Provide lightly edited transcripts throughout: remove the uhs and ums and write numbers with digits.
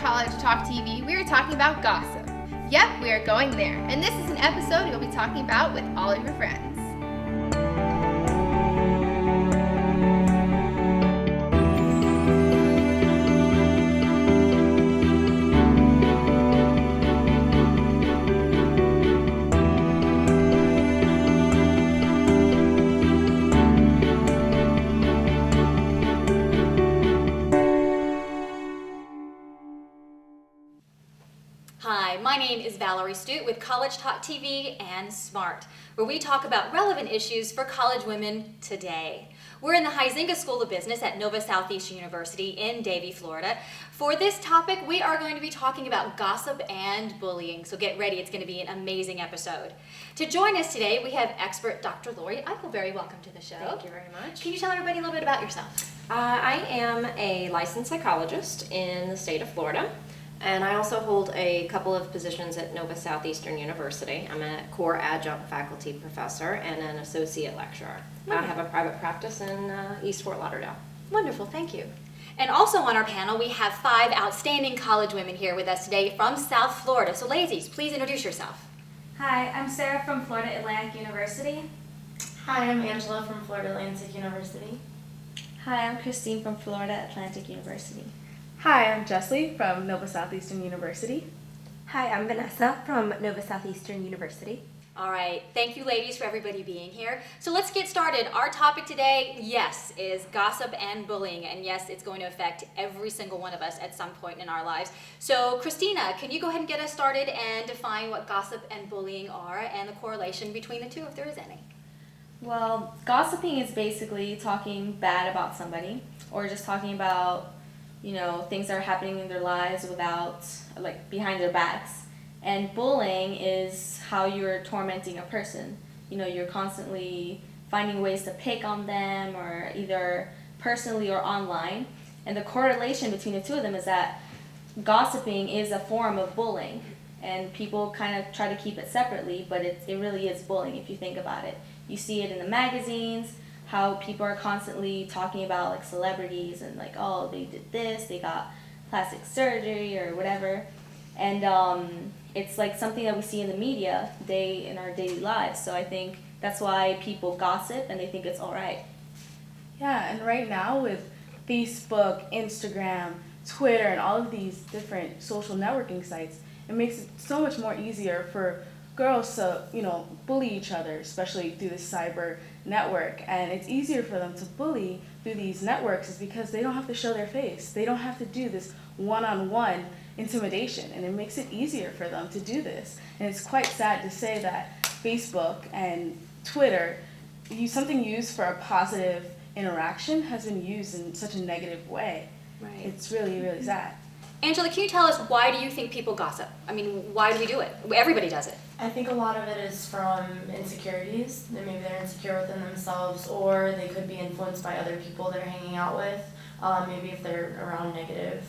College Talk TV, we are talking about gossip. Yep, we are going there. And this is an episode you'll be talking about with all of your friends. Hi, my name is Valerie Stute with College Talk TV and SMART, where we talk about relevant issues for college women today. We're in the Huizenga School of Business at Nova Southeastern University in Davie, Florida. For this topic, we are going to be talking about gossip and bullying, so get ready, it's going to be an amazing episode. To join us today, we have expert Dr. Lori Eichel. Very welcome to the show. Thank you very much. Can you tell everybody a little bit about yourself? I am a licensed psychologist in the state of Florida, and I also hold a couple of positions at Nova Southeastern University. I'm a core adjunct faculty professor and an associate lecturer. I have a private practice in East Fort Lauderdale. Wonderful, thank you. And also on our panel, we have 5 outstanding college women here with us today from South Florida. So ladies, please introduce yourself. Hi, I'm Sarah from Florida Atlantic University. Hi, I'm Angela from Florida Atlantic University. Hi, I'm Christine from Florida Atlantic University. Hi, I'm Jessie from Nova Southeastern University. Hi, I'm Vanessa from Nova Southeastern University. All right, thank you ladies for everybody being here. So let's get started. Our topic today, yes, is gossip and bullying. And yes, it's going to affect every single one of us at some point in our lives. So Christina, can you go ahead and get us started and define what gossip and bullying are and the correlation between the two, if there is any? Well, gossiping is basically talking bad about somebody or just talking about, things that are happening in their lives without, behind their backs. And bullying is how you're tormenting a person. You're constantly finding ways to pick on them, or either personally or online. And the correlation between the two of them is that gossiping is a form of bullying. And people kind of try to keep it separately, but it really is bullying if you think about it. You see it in the magazines, how people are constantly talking about celebrities and oh, they did this, they got plastic surgery or whatever. And it's something that we see in the media in our daily lives. So I think that's why people gossip and they think it's all right. Yeah, and right now with Facebook, Instagram, Twitter, and all of these different social networking sites, it makes it so much more easier for girls to, bully each other, especially through the cyber network. And it's easier for them to bully through these networks is because they don't have to show their face. They don't have to do this one-on-one intimidation, and it makes it easier for them to do this. And it's quite sad to say that Facebook and Twitter, something used for a positive interaction, has been used in such a negative way. Right. It's really, really sad. Angela, can you tell us, why do you think people gossip? I mean, why do we do it? Everybody does it. I think a lot of it is from insecurities. Maybe they're insecure within themselves, or they could be influenced by other people they're hanging out with. Maybe if they're around negative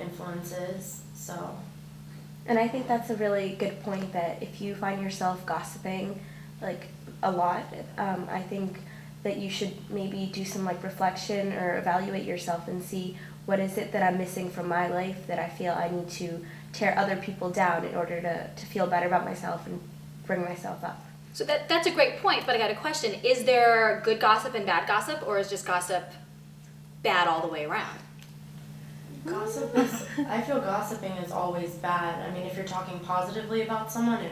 influences. And I think that's a really good point, that if you find yourself gossiping a lot, I think that you should maybe do some reflection or evaluate yourself and see what is it that I'm missing from my life that I feel I need to tear other people down in order to feel better about myself and bring myself up. So that's a great point, but I got a question. Is there good gossip and bad gossip, or is just gossip bad all the way around? I feel gossiping is always bad. I mean, if you're talking positively about someone,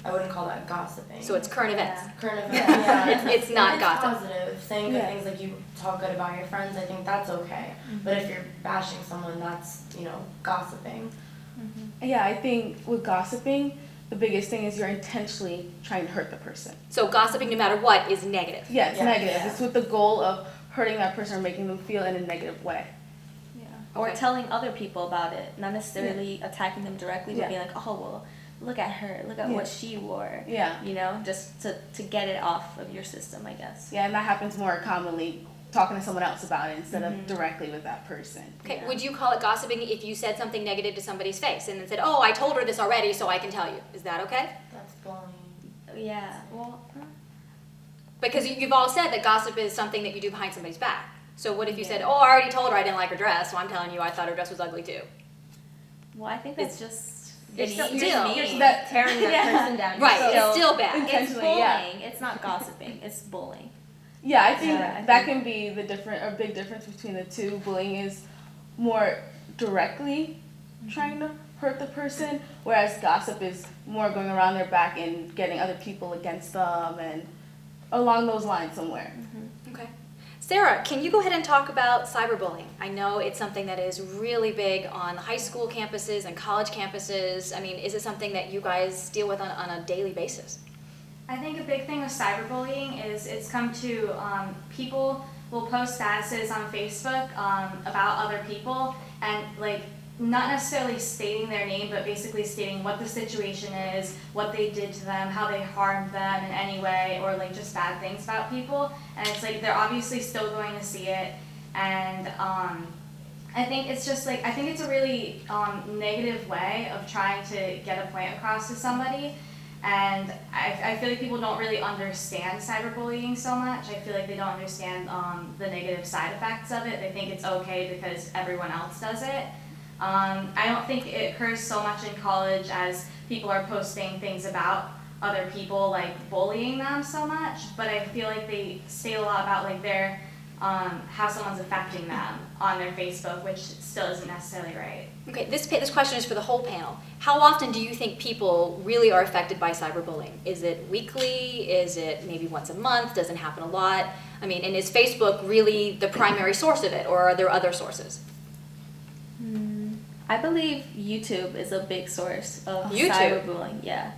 I wouldn't call that gossiping. So it's current events. Current events, yeah. It's not it's gossip. Positive. Saying good things, like you talk good about your friends, I think that's okay. Mm-hmm. But if you're bashing someone, that's, gossiping. Mm-hmm. Yeah, I think with gossiping, the biggest thing is you're intentionally trying to hurt the person. So gossiping, no matter what, is negative. Yeah, it's negative. Yeah. It's with the goal of hurting that person or making them feel in a negative way. Or telling other people about it, not necessarily attacking them directly, but being oh, well, look at her, look at what she wore. Yeah. Just to get it off of your system, I guess. Yeah, and that happens more commonly talking to someone else about it instead of directly with that person. Okay, would you call it gossiping if you said something negative to somebody's face and then said, oh, I told her this already, so I can tell you? Is that okay? That's bullying. Yeah, well... Because you've all said that gossip is something that you do behind somebody's back. So what if you said, oh, I already told her I didn't like her dress, so I'm telling you I thought her dress was ugly too? Well, I think that's just It's you're still- mean. That tearing that Yeah. person down. Right, So- it's still bad. It's Intentionally, bullying. yeah. It's not gossiping. It's bullying. Yeah, I think Yeah, I that can be the big difference between the two. Bullying is more directly trying to hurt the person, whereas gossip is more going around their back and getting other people against them and along those lines somewhere. Okay. Sarah, can you go ahead and talk about cyberbullying? I know it's something that is really big on high school campuses and college campuses. I mean, is it something that you guys deal with on a daily basis? I think a big thing with cyberbullying is it's come to people will post statuses on Facebook about other people and like not necessarily stating their name, but basically stating what the situation is, what they did to them, how they harmed them in any way, or like just bad things about people. And it's like they're obviously still going to see it, and I think it's just like I think it's a really negative way of trying to get a point across to somebody. And I feel like people don't really understand cyberbullying so much. I feel like they don't understand the negative side effects of it. They think it's okay because everyone else does it. I don't think it occurs so much in college as people are posting things about other people, like bullying them so much. But I feel like they state a lot about like their how someone's affecting them on their Facebook, which still isn't necessarily right. Okay, this question is for the whole panel. How often do you think people really are affected by cyberbullying? Is it weekly? Is it maybe once a month? Doesn't happen a lot? I mean, and is Facebook really the primary source of it, or are there other sources? I believe YouTube is a big source of YouTube? cyberbullying. Yeah,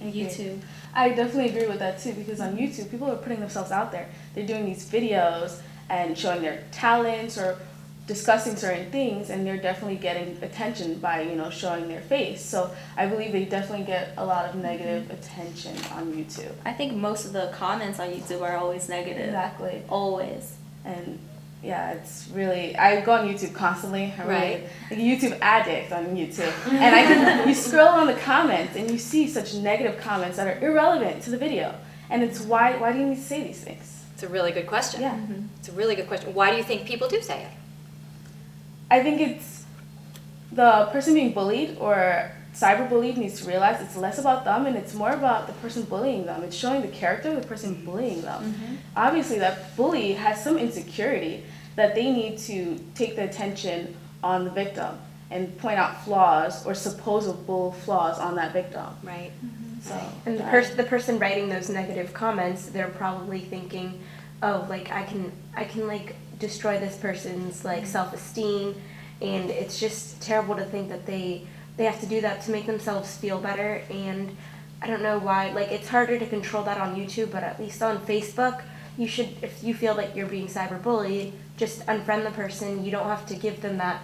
and YouTube. I definitely agree with that too, because on YouTube, people are putting themselves out there. They're doing these videos and showing their talents or discussing certain things, and they're definitely getting attention by, you know, showing their face. So I believe they definitely get a lot of negative attention on YouTube. I think most of the comments on YouTube are always negative. Exactly. Always. And yeah, it's really, I go on YouTube constantly. I'm Right. really like a YouTube addict on YouTube. And I can, you scroll on the comments and you see such negative comments that are irrelevant to the video. And it's why do you need to say these things? It's a really good question. Yeah. It's a really good question. Why do you think people do say it? I think it's the person being bullied or cyberbullied needs to realize it's less about them and it's more about the person bullying them. It's showing the character of the person bullying them. Obviously, that bully has some insecurity that they need to take the attention on the victim and point out flaws or supposable flaws on that victim. Right. So, And the person writing those negative comments, they're probably thinking, oh, like I can like destroy this person's like self-esteem, and it's just terrible to think that they have to do that to make themselves feel better. And I don't know why, like it's harder to control that on YouTube, but at least on Facebook, you should, if you feel like you're being cyberbullied, just unfriend the person. You don't have to give them that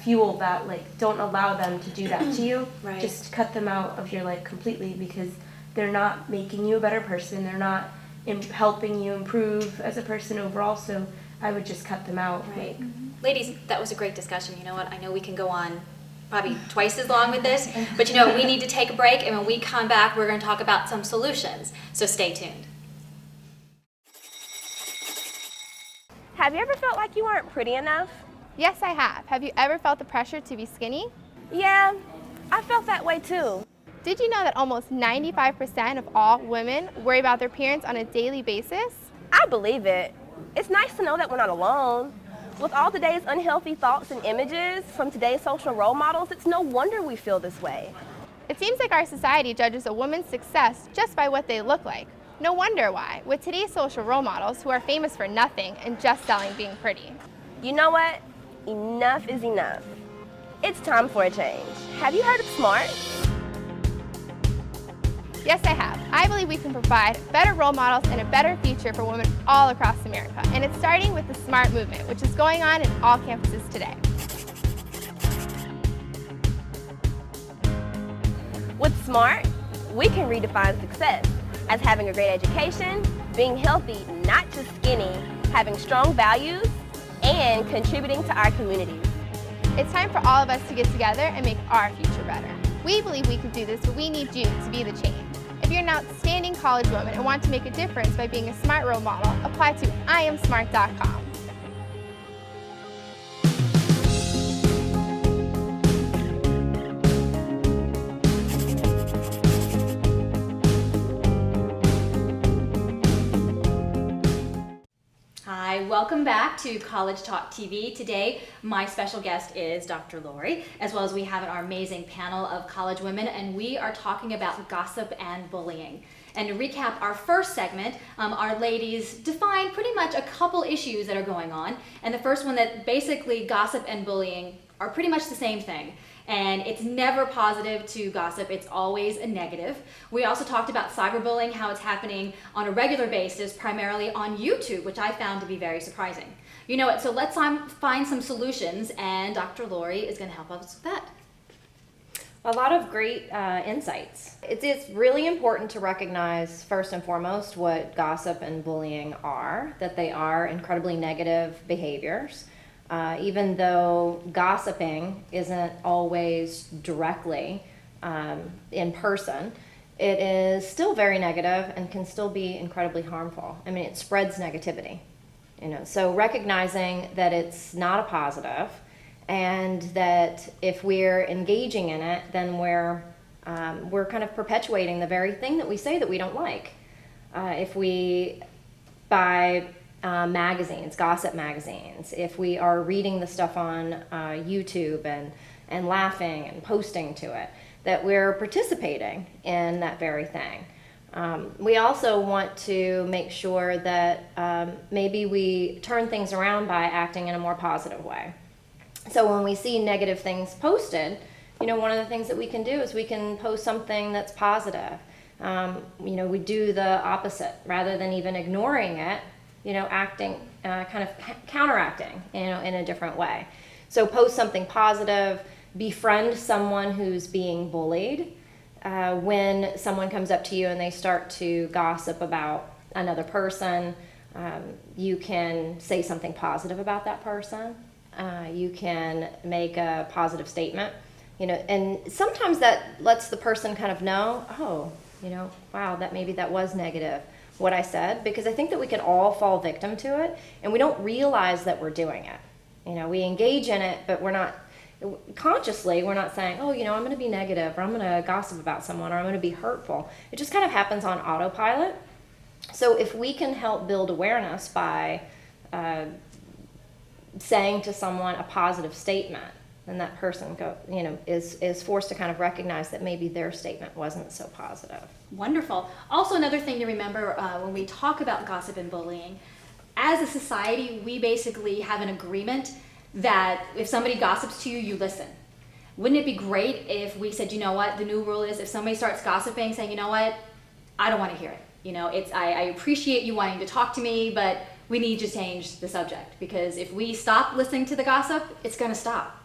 fuel, that like don't allow them to do that to you. Right. Just cut them out of your life completely, because they're not making you a better person. They're not helping you improve as a person overall. So I would just cut them out. Right. Ladies, that was a great discussion. You know what? I know we can go on probably twice as long with this, but you know, we need to take a break, and when we come back, we're going to talk about some solutions. So stay tuned. Have you ever felt like you weren't pretty enough? Yes, I have. Have you ever felt the pressure to be skinny? Yeah, I felt that way too. Did you know that almost 95% of all women worry about their appearance on a daily basis? I believe it. It's nice to know that we're not alone. With all today's unhealthy thoughts and images from today's social role models, it's no wonder we feel this way. It seems like our society judges a woman's success just by what they look like. No wonder why, with today's social role models who are famous for nothing and just selling being pretty. You know what? Enough is enough. It's time for a change. Have you heard of SMART? Yes, I have. I believe we can provide better role models and a better future for women all across America. And it's starting with the SMART movement, which is going on in all campuses today. With SMART, we can redefine success as having a great education, being healthy, not just skinny, having strong values, and contributing to our communities. It's time for all of us to get together and make our future better. We believe we can do this, but we need you to be the change. If you're an outstanding college woman and want to make a difference by being a smart role model, apply to IamSmart.com. welcome back to College Talk TV. Today, my special guest is Dr. Lori, as well as we have our amazing panel of college women, and we are talking about gossip and bullying. And to recap our first segment, our ladies defined pretty much a couple issues that are going on. And the first one, that basically gossip and bullying are pretty much the same thing. And it's never positive to gossip, it's always a negative. We also talked about cyberbullying, how it's happening on a regular basis, primarily on YouTube, which I found to be very surprising. You know what, so let's find some solutions, and Dr. Lori is going to help us with that. A lot of great insights. It's really important to recognize, first and foremost, what gossip and bullying are, that they are incredibly negative behaviors. Even though gossiping isn't always directly in person, it is still very negative and can still be incredibly harmful. I mean, it spreads negativity, you know. So recognizing that it's not a positive, and that if we're engaging in it, then we're kind of perpetuating the very thing that we say that we don't like. If we buy magazines, gossip magazines, if we are reading the stuff on YouTube and laughing and posting to it, that we're participating in that very thing. We also want to make sure that maybe we turn things around by acting in a more positive way. So when we see negative things posted, you know, one of the things that we can do is we can post something that's positive. You know, we do the opposite rather than even ignoring it. You know, acting, kind of counteracting, you know, in a different way. So post something positive, befriend someone who's being bullied. When someone comes up to you and they start to gossip about another person, you can say something positive about that person. You can make a positive statement, you know, and sometimes that lets the person kind of know, oh, you know, wow, maybe that was negative, what I said, because I think that we can all fall victim to it, and we don't realize that we're doing it. You know, we engage in it, but we're not consciously, we're not saying, oh, you know, I'm going to be negative, or I'm going to gossip about someone, or I'm going to be hurtful. It just kind of happens on autopilot. So if we can help build awareness by saying to someone a positive statement, then that person is forced to kind of recognize that maybe their statement wasn't so positive. Wonderful. Also, another thing to remember when we talk about gossip and bullying, as a society, we basically have an agreement that if somebody gossips to you, you listen. Wouldn't it be great if we said, you know what, the new rule is if somebody starts gossiping, saying, you know what, I don't want to hear it. You know, I appreciate you wanting to talk to me, but we need to change the subject, because if we stop listening to the gossip, it's going to stop.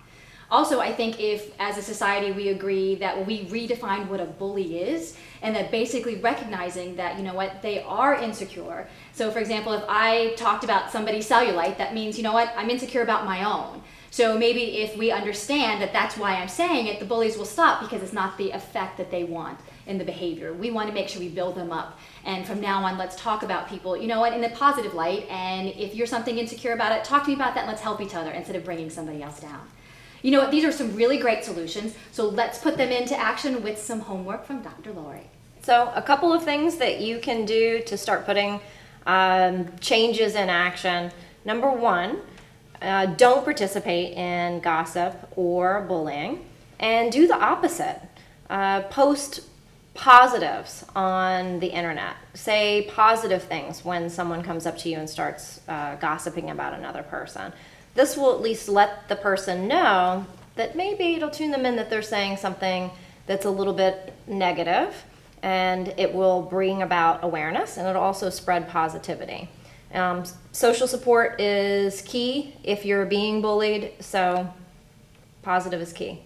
Also, I think if, as a society, we agree that we redefine what a bully is, and that basically recognizing that, you know what, they are insecure. So, for example, if I talked about somebody's cellulite, that means, you know what, I'm insecure about my own. So maybe if we understand that that's why I'm saying it, the bullies will stop, because it's not the effect that they want in the behavior. We want to make sure we build them up. And from now on, let's talk about people, you know what, in a positive light. And if you're something insecure about it, talk to me about that, and let's help each other instead of bringing somebody else down. You know what, these are some really great solutions, so let's put them into action with some homework from Dr. Lori. So a couple of things that you can do to start putting changes in action. Number one, don't participate in gossip or bullying, and do the opposite. Post positives on the internet. Say positive things when someone comes up to you and starts gossiping about another person. This will at least let the person know that maybe it'll tune them in that they're saying something that's a little bit negative, and it will bring about awareness, and it'll also spread positivity. Social support is key if you're being bullied, so positive is key.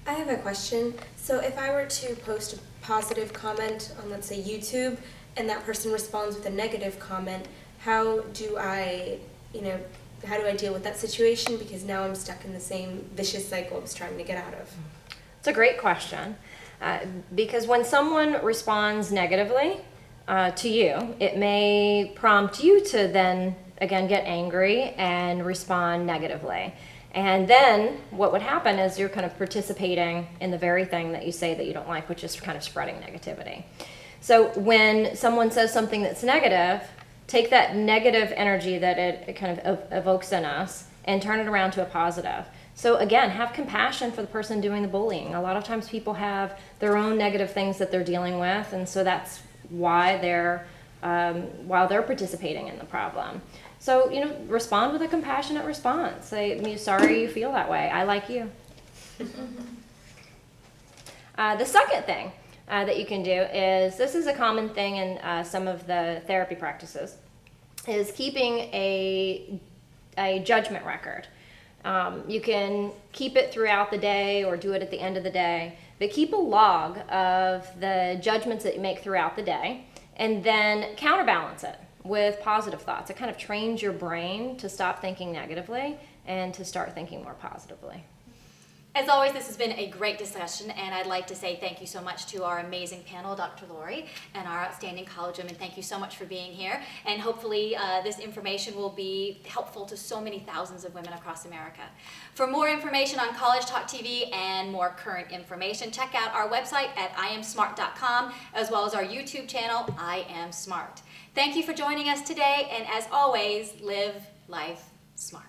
I have a question. So if I were to post a positive comment on, let's say, YouTube, and that person responds with a negative comment, how do I deal with that situation? Because now I'm stuck in the same vicious cycle I was trying to get out of. It's a great question. Because when someone responds negatively to you, it may prompt you to then, again, get angry and respond negatively. And then what would happen is you're kind of participating in the very thing that you say that you don't like, which is kind of spreading negativity. So when someone says something that's negative, take that negative energy that it kind of evokes in us and turn it around to a positive. So again, have compassion for the person doing the bullying. A lot of times people have their own negative things that they're dealing with, and so that's why they're participating in the problem. So, respond with a compassionate response. Say, I'm sorry you feel that way. I like you. The second thing that you can do is, this is a common thing in some of the therapy practices, is keeping a judgment record. You can keep it throughout the day or do it at the end of the day, but keep a log of the judgments that you make throughout the day and then counterbalance it with positive thoughts. It kind of trains your brain to stop thinking negatively and to start thinking more positively. As always, this has been a great discussion, and I'd like to say thank you so much to our amazing panel, Dr. Lori, and our outstanding college women. Thank you so much for being here, and hopefully this information will be helpful to so many thousands of women across America. For more information on College Talk TV and more current information, check out our website at iamsmart.com, as well as our YouTube channel, I Am Smart. Thank you for joining us today, and as always, live life smart.